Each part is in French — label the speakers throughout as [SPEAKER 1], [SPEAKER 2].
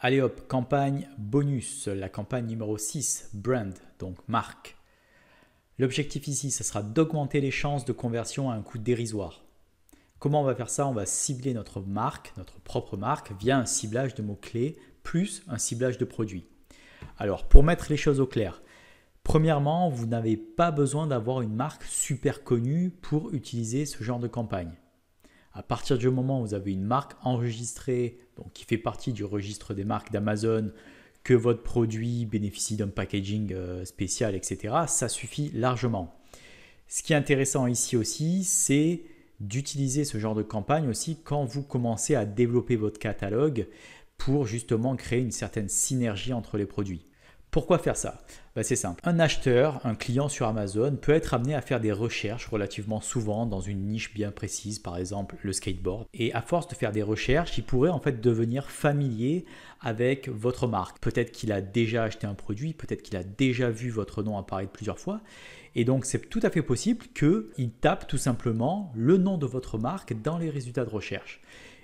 [SPEAKER 1] Allez hop, campagne bonus, la campagne numéro 6, brand, donc marque. L'objectif ici, ce sera d'augmenter les chances de conversion à un coût dérisoire. Comment on va faire ça? On va cibler notre marque, notre propre marque, via un ciblage de mots-clés plus un ciblage de produits. Alors, pour mettre les choses au clair, premièrement, vous n'avez pas besoin d'avoir une marque super connue pour utiliser ce genre de campagne. À partir du moment où vous avez une marque enregistrée, donc qui fait partie du registre des marques d'Amazon, que votre produit bénéficie d'un packaging spécial, etc., ça suffit largement. Ce qui est intéressant ici aussi, c'est d'utiliser ce genre de campagne aussi quand vous commencez à développer votre catalogue pour justement créer une certaine synergie entre les produits. Pourquoi faire ça? C'est simple. Un acheteur, un client sur Amazon peut être amené à faire des recherches relativement souvent dans une niche bien précise, par exemple le skateboard. Et à force de faire des recherches, il pourrait en fait devenir familier avec votre marque. Peut-être qu'il a déjà acheté un produit, peut-être qu'il a déjà vu votre nom apparaître plusieurs fois. Et donc c'est tout à fait possible qu'il tape tout simplement le nom de votre marque dans les résultats de recherche.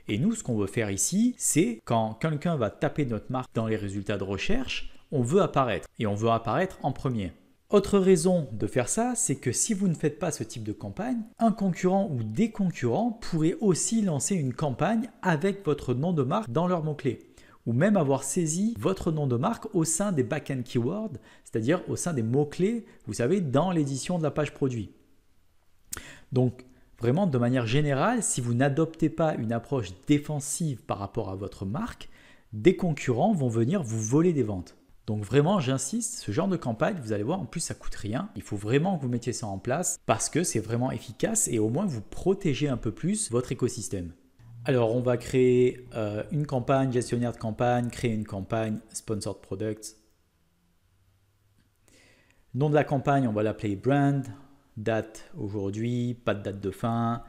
[SPEAKER 1] Et nous, ce qu'on veut faire ici, c'est quand quelqu'un va taper notre marque dans les résultats de recherche, on veut apparaître et on veut apparaître en premier. Autre raison de faire ça, c'est que si vous ne faites pas ce type de campagne, un concurrent ou des concurrents pourraient aussi lancer une campagne avec votre nom de marque dans leurs mots-clés ou même avoir saisi votre nom de marque au sein des back-end keywords, c'est-à-dire au sein des mots-clés, vous savez, dans l'édition de la page produit. Donc, vraiment, de manière générale, si vous n'adoptez pas une approche défensive par rapport à votre marque, des concurrents vont venir vous voler des ventes. Donc vraiment, j'insiste, ce genre de campagne, vous allez voir, en plus ça coûte rien. Il faut vraiment que vous mettiez ça en place parce que c'est vraiment efficace et au moins vous protégez un peu plus votre écosystème. Alors on va créer une campagne, gestionnaire de campagne, créer une campagne, sponsored products. Nom de la campagne, on va l'appeler brand. Date aujourd'hui, pas de date de fin.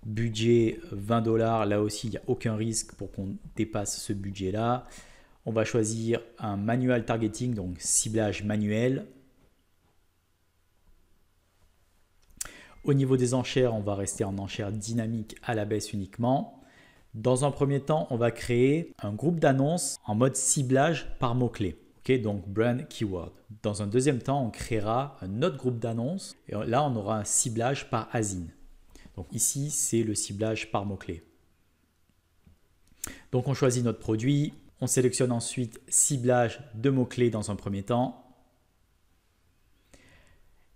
[SPEAKER 1] Budget 20 $, là aussi il n'y a aucun risque pour qu'on dépasse ce budget-là. On va choisir un manual targeting, donc ciblage manuel. Au niveau des enchères, on va rester en enchères dynamiques à la baisse uniquement. Dans un premier temps, on va créer un groupe d'annonces en mode ciblage par mots-clés. Donc brand keyword. Dans un deuxième temps, on créera un autre groupe d'annonces et là, on aura un ciblage par ASIN. Donc ici, c'est le ciblage par mots-clés. Donc on choisit notre produit. On sélectionne ensuite ciblage de mots-clés dans un premier temps.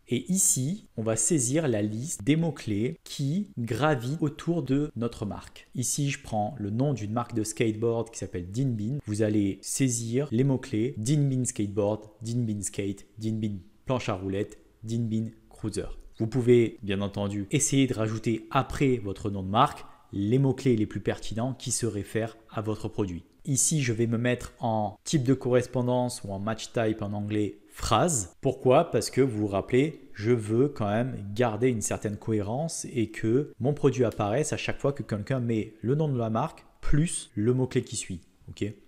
[SPEAKER 1] Et ici, on va saisir la liste des mots-clés qui gravitent autour de notre marque. Ici, je prends le nom d'une marque de skateboard qui s'appelle Dinbin. Vous allez saisir les mots-clés Dinbin skateboard, Dinbin skate, Dinbin planche à roulettes, Dinbin cruiser. Vous pouvez bien entendu essayer de rajouter après votre nom de marque les mots-clés les plus pertinents qui se réfèrent à votre produit. Ici, je vais me mettre en type de correspondance ou en match type en anglais phrase. Pourquoi? Parce que vous vous rappelez, je veux quand même garder une certaine cohérence et que mon produit apparaisse à chaque fois que quelqu'un met le nom de la marque plus le mot-clé qui suit.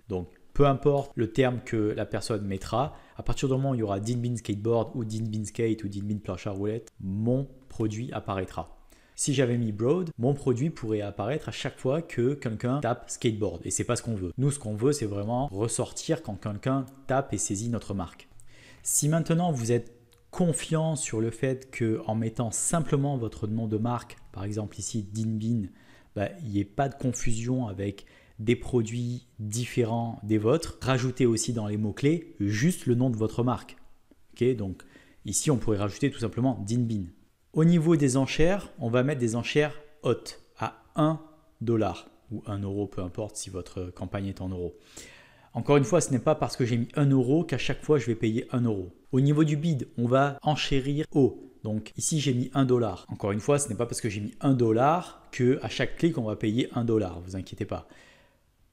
[SPEAKER 1] Donc, peu importe le terme que la personne mettra, à partir du moment où il y aura Dinbin skateboard ou Dinbin skate ou Dinbin planche à roulettes, mon produit apparaîtra. Si j'avais mis broad, mon produit pourrait apparaître à chaque fois que quelqu'un tape skateboard. Et ce n'est pas ce qu'on veut. Nous, ce qu'on veut, c'est vraiment ressortir quand quelqu'un tape et saisit notre marque. Si maintenant vous êtes confiant sur le fait qu'en mettant simplement votre nom de marque, par exemple ici Dinbin, il n'y ait pas de confusion avec des produits différents des vôtres, rajoutez aussi dans les mots-clés juste le nom de votre marque. Donc ici, on pourrait rajouter tout simplement Dinbin. Au niveau des enchères, on va mettre des enchères hautes à 1 $ ou 1 euro, peu importe si votre campagne est en euros. Encore une fois, ce n'est pas parce que j'ai mis 1 euro qu'à chaque fois je vais payer 1 euro. Au niveau du bid, on va enchérir haut. Donc ici, j'ai mis 1 $. Encore une fois, ce n'est pas parce que j'ai mis 1 $ qu'à chaque clic, on va payer 1 $. Vous inquiétez pas.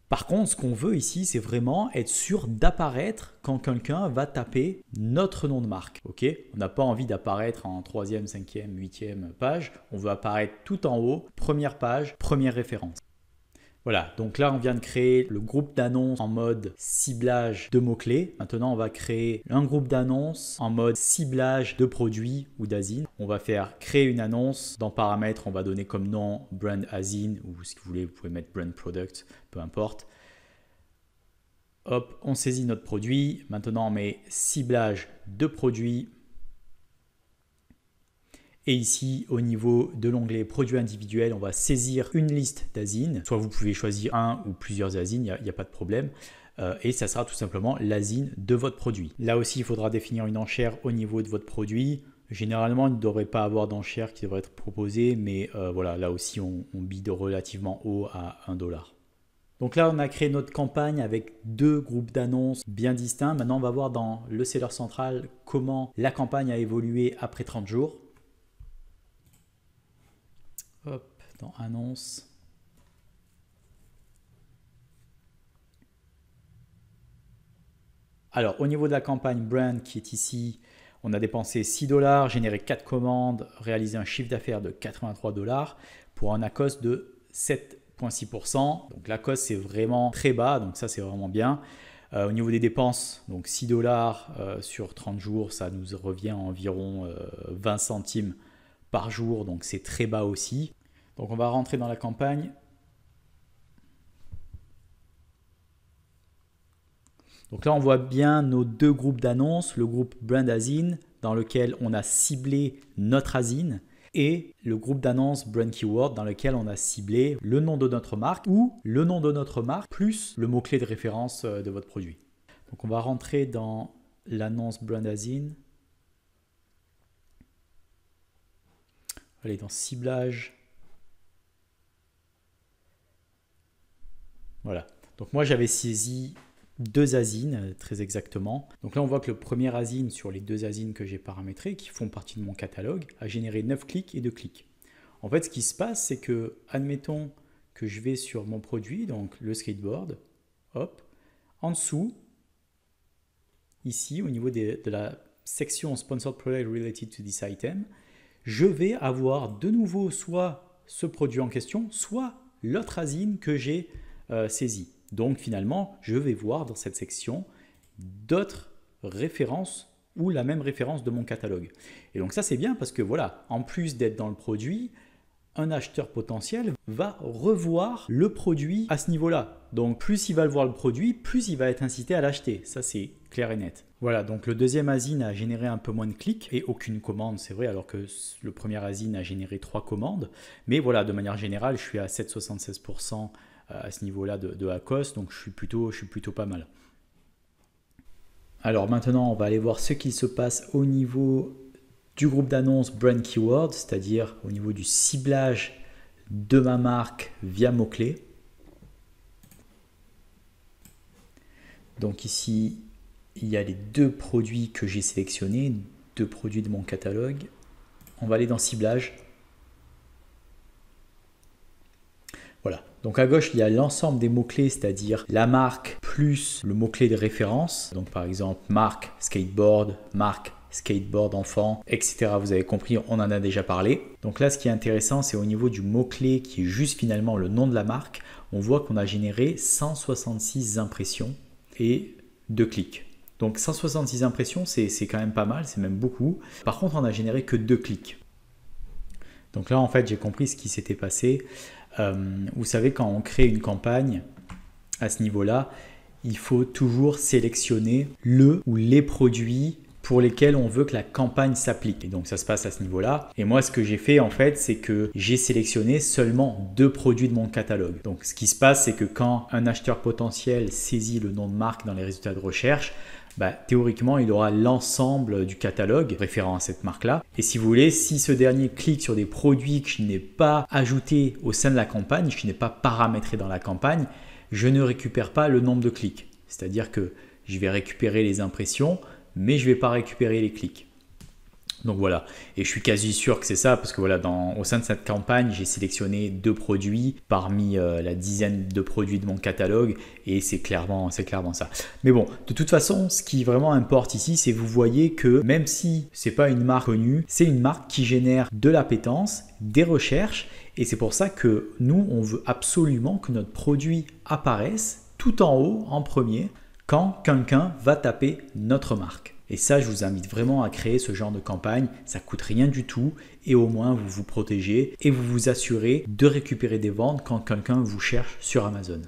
[SPEAKER 1] Par contre, ce qu'on veut ici, c'est vraiment être sûr d'apparaître quand quelqu'un va taper notre nom de marque. On n'a pas envie d'apparaître en 3e, 5e, 8e page. On veut apparaître tout en haut, première page, première référence. Voilà, donc là on vient de créer le groupe d'annonces en mode ciblage de mots-clés. Maintenant on va créer un groupe d'annonces en mode ciblage de produits ou d'ASIN. On va faire créer une annonce. Dans paramètres, on va donner comme nom brand ASIN ou si vous voulez, vous pouvez mettre brand product, peu importe. Hop, on saisit notre produit. Maintenant, on met ciblage de produit. Et ici, au niveau de l'onglet produits individuels, on va saisir une liste d'azines. Soit vous pouvez choisir un ou plusieurs azines, il n'y a pas de problème. Et ça sera tout simplement l'azine de votre produit. Là aussi, il faudra définir une enchère au niveau de votre produit. Généralement, il ne devrait pas avoir d'enchère qui devrait être proposée, mais voilà, là aussi, on bide relativement haut à 1 $. Donc là, on a créé notre campagne avec 2 groupes d'annonces bien distincts. Maintenant, on va voir dans le seller central comment la campagne a évolué après 30 jours. Hop, dans annonce. Alors, au niveau de la campagne brand qui est ici, on a dépensé 6 $, généré 4 commandes, réalisé un chiffre d'affaires de 83 $ pour un ACOS de 7,6%. Donc l'ACOS c'est vraiment très bas, donc ça c'est vraiment bien. Au niveau des dépenses, donc 6 $ sur 30 jours, ça nous revient à environ 20 centimes par jour, donc c'est très bas aussi. Donc on va rentrer dans la campagne. Donc là, on voit bien nos 2 groupes d'annonces, le groupe Brand Azine dans lequel on a ciblé notre azine et le groupe d'annonces Brand Keyword dans lequel on a ciblé le nom de notre marque ou le nom de notre marque plus le mot-clé de référence de votre produit. Donc on va rentrer dans l'annonce Brand Azine. Allez, dans ciblage. Voilà. Donc moi, j'avais saisi 2 azines, très exactement. Donc là, on voit que le premier azine sur les 2 azines que j'ai paramétrées, qui font partie de mon catalogue, a généré 9 clics et 2 clics. En fait, ce qui se passe, c'est que, admettons que je vais sur mon produit, donc le skateboard, hop, en dessous, ici, au niveau de la section Sponsored Product Related to this item, je vais avoir de nouveau soit ce produit en question, soit l'autre azine que j'ai saisi. Donc finalement, je vais voir dans cette section d'autres références ou la même référence de mon catalogue. Et donc ça c'est bien parce que voilà, en plus d'être dans le produit, un acheteur potentiel va revoir le produit à ce niveau-là. Donc plus il va le voir le produit, plus il va être incité à l'acheter. Ça c'est clair et net. Voilà, donc le deuxième azine a généré un peu moins de clics et aucune commande, c'est vrai, alors que le premier azine a généré 3 commandes. Mais voilà, de manière générale, je suis à 7,76% à ce niveau-là de ACOS, donc je suis plutôt pas mal. Alors maintenant, on va aller voir ce qu'il se passe au niveau du groupe d'annonces Brand Keyword, c'est-à-dire au niveau du ciblage de ma marque via mots-clés. Donc ici, il y a les 2 produits que j'ai sélectionnés, 2 produits de mon catalogue. On va aller dans ciblage. Voilà, donc à gauche, il y a l'ensemble des mots-clés, c'est-à-dire la marque plus le mot-clé de référence. Donc par exemple, marque skateboard enfant, etc. Vous avez compris, on en a déjà parlé. Donc là, ce qui est intéressant, c'est au niveau du mot-clé qui est juste finalement le nom de la marque. On voit qu'on a généré 166 impressions et 2 clics. Donc 166 impressions, c'est quand même pas mal, c'est même beaucoup. Par contre, on n'a généré que 2 clics. Donc là, en fait, j'ai compris ce qui s'était passé. Vous savez, quand on crée une campagne à ce niveau-là, il faut toujours sélectionner le ou les produits pour lesquels on veut que la campagne s'applique. Et donc ça se passe à ce niveau-là. Et moi, ce que j'ai fait en fait, c'est que j'ai sélectionné seulement 2 produits de mon catalogue. Donc ce qui se passe, c'est que quand un acheteur potentiel saisit le nom de marque dans les résultats de recherche, théoriquement, il aura l'ensemble du catalogue référent à cette marque-là. Et si vous voulez, si ce dernier clique sur des produits que je n'ai pas ajoutés au sein de la campagne, que je n'ai pas paramétré dans la campagne, je ne récupère pas le nombre de clics. C'est-à-dire que je vais récupérer les impressions, mais je ne vais pas récupérer les clics. Donc voilà, et je suis quasi sûr que c'est ça parce que voilà, au sein de cette campagne, j'ai sélectionné 2 produits parmi la dizaine de produits de mon catalogue et c'est clairement ça. Mais bon, de toute façon, ce qui vraiment importe ici, c'est que vous voyez que même si c'est pas une marque connue, c'est une marque qui génère de l'appétence, des recherches et c'est pour ça que nous, on veut absolument que notre produit apparaisse tout en haut, en premier, quand quelqu'un va taper notre marque. Et ça, je vous invite vraiment à créer ce genre de campagne. Ça ne coûte rien du tout et au moins vous vous protégez et vous vous assurez de récupérer des ventes quand quelqu'un vous cherche sur Amazon.